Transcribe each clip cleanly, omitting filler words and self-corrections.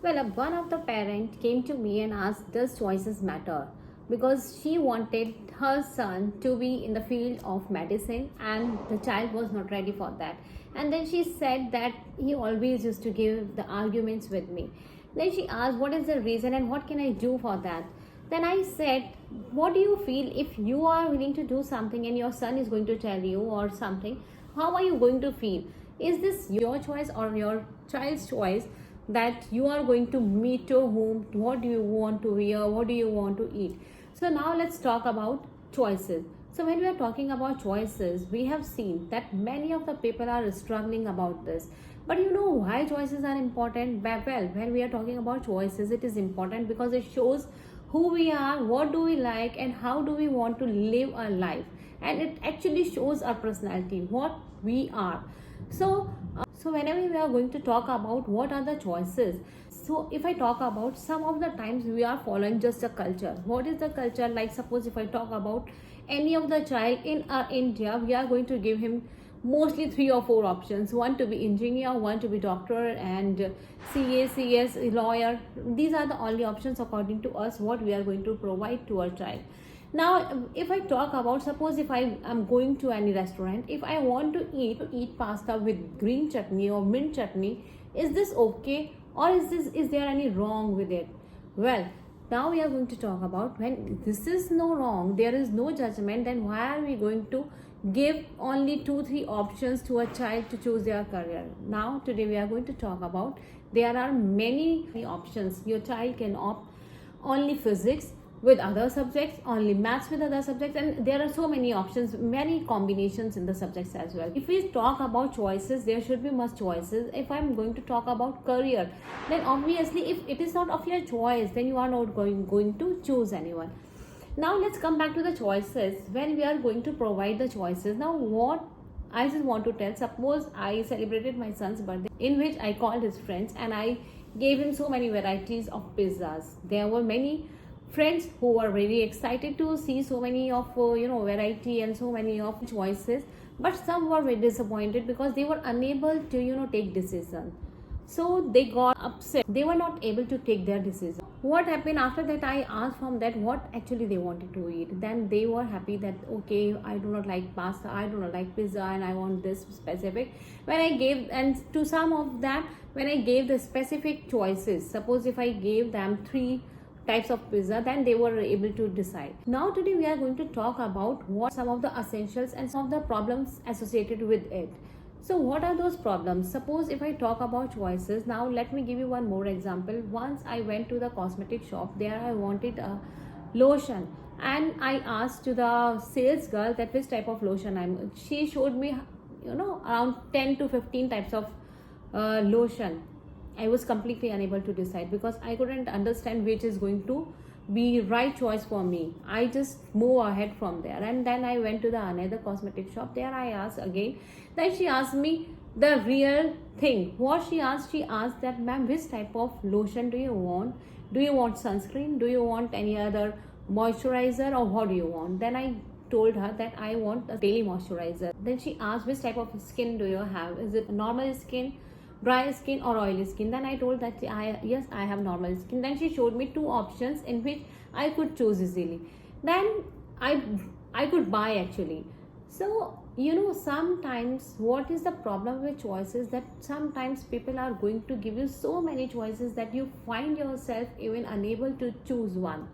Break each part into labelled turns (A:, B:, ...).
A: Well, one of the parent came to me and asked, "Does choices matter?" Because she wanted her son to be in the field of medicine, and the child was not ready for that. And then she said that he always used to give the arguments with me. Then she asked, "What is the reason and what can I do for that?" Then I said, "What do you feel if you are willing to do something and your son is going to tell you or something? How are you going to feel? Is this your choice or your child's choice that you are going to meet your home? What do you want to wear? What do you want to eat?" So now let's talk about choices. So when we are talking about choices, we have seen that many of the people are struggling about this. But you know why choices are important? Well, when we are talking about choices, it is important because it shows who we are, what do we like, and how do we want to live our life. And it actually shows our personality, what we are. So whenever we are going to talk about what are the choices, so if I talk about, some of the times we are following just a culture. What is the culture? Like suppose if I talk about any of the child in India, we are going to give him mostly 3 or 4 options: one to be engineer, one to be doctor, and CA, CS, lawyer. These are the only options according to us what we are going to provide to our child. Now if I talk about, suppose if I am going to any restaurant, if I want to eat pasta with green chutney or mint chutney, is this okay, or is there any wrong with it? Well, now we are going to talk about, when this is no wrong, there is no judgment, then why are we going to give only 2 3 options to a child to choose their career? Now today we are going to talk about, there are many options. Your child can opt only physics with other subjects, only maths with other subjects, and there are so many options, many combinations in the subjects as well. If we talk about choices, there should be much choices. If I'm going to talk about career, then obviously if it is not of your choice, then you are not going to choose anyone. Now let's come back to the choices. When we are going to provide the choices, now what I just want to tell, suppose I celebrated my son's birthday, in which I called his friends and I gave him so many varieties of pizzas. There were many friends who were very excited to see so many of variety and so many of choices, but some were very disappointed because they were unable to take decision. So they got upset, they were not able to take their decision. What happened after that, I asked from that what actually they wanted to eat. Then they were happy that, okay, I do not like pasta, I do not like pizza, and I want this specific. When I gave, and to some of that, when I gave the specific choices, suppose if I gave them 3 types of pizza, then they were able to decide. Now today we are going to talk about what some of the essentials and some of the problems associated with it. So what are those problems? Suppose if I talk about choices, now let me give you one more example. Once I went to the cosmetic shop, there I wanted a lotion, and I asked to the sales girl that which type of lotion I'm. She showed me, around 10 to 15 types of lotion. I was completely unable to decide because I couldn't understand which is going to be right choice for me. I just move ahead from there, and then I went to the another cosmetic shop. There I asked again. Then she asked me the real thing. What she asked that, "Ma'am, which type of lotion do you want? Do you want sunscreen? Do you want any other moisturizer, or what do you want?" Then I told her that I want a daily moisturizer. Then she asked, "Which type of skin do you have? Is it normal skin, dry skin, or oily skin?" Then I told that yes, I have normal skin. Then she showed me 2 options in which I could choose easily. Then I could buy actually. So sometimes what is the problem with choices, that sometimes people are going to give you so many choices that you find yourself even unable to choose one.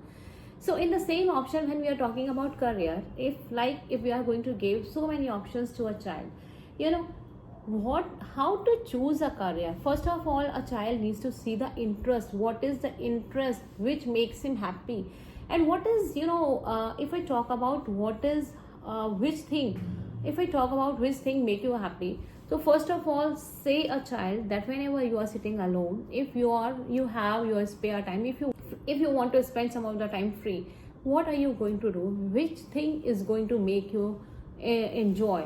A: So in the same option, when we are talking about career, if we are going to give so many options to a child, you know what how to choose a career. First of all, a child needs to see the interest. What is the interest which makes him happy, and what is if I talk about what is which thing, if I talk about which thing make you happy. So first of all, say a child that whenever you are sitting alone, if you have your spare time, if you want to spend some of the time free, what are you going to do? Which thing is going to make you enjoy?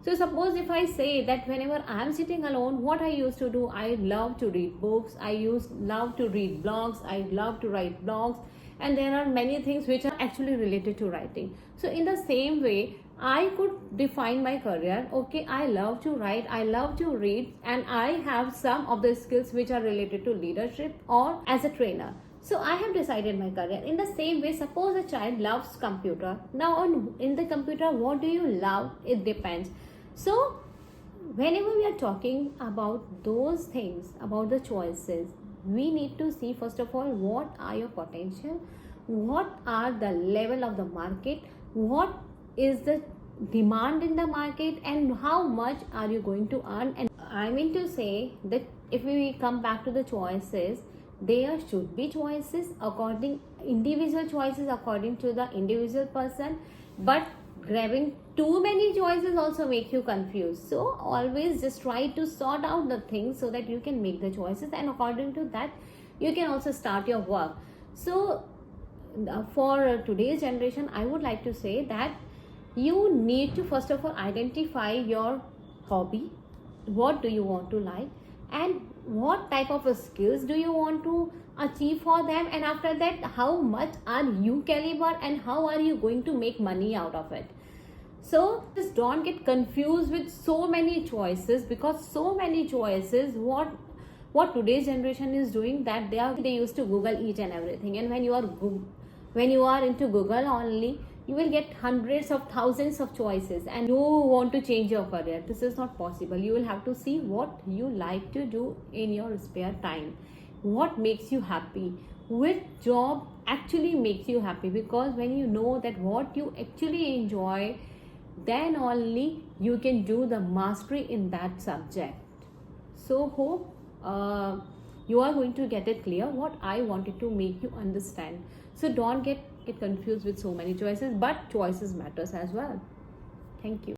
A: So suppose if I say that whenever I am sitting alone, what I used to do, I love to read books, love to read blogs, I love to write blogs, and there are many things which are actually related to writing. So in the same way, I could define my career. Okay, I love to write, I love to read, and I have some of the skills which are related to leadership or as a trainer. So I have decided my career. In the same way, suppose a child loves computer. Now in the computer, what do you love? It depends. So whenever we are talking about those things, about the choices, we need to see first of all what are your potential, what are the level of the market, what is the demand in the market, and how much are you going to earn. And I mean to say that if we come back to the choices, there should be choices according individual choices according to the individual person, but grabbing too many choices also make you confused. So always just try to sort out the things so that you can make the choices, and according to that you can also start your work. So for today's generation, I would like to say that you need to first of all identify your hobby, what do you want to like, and what type of skills do you want to achieve for them, and after that how much are you caliber and how are you going to make money out of it. So just don't get confused with so many choices, because so many choices, what today's generation is doing, that they used to Google each and everything, and when you are into Google only, you will get hundreds of thousands of choices, and you want to change your career. This is not possible. You will have to see what you like to do in your spare time, what makes you happy, which job actually makes you happy, because when you know that what you actually enjoy, then only you can do the mastery in that subject. So hope you are going to get it clear what I wanted to make you understand. So don't get confused with so many choices, but choices matters as well. Thank you.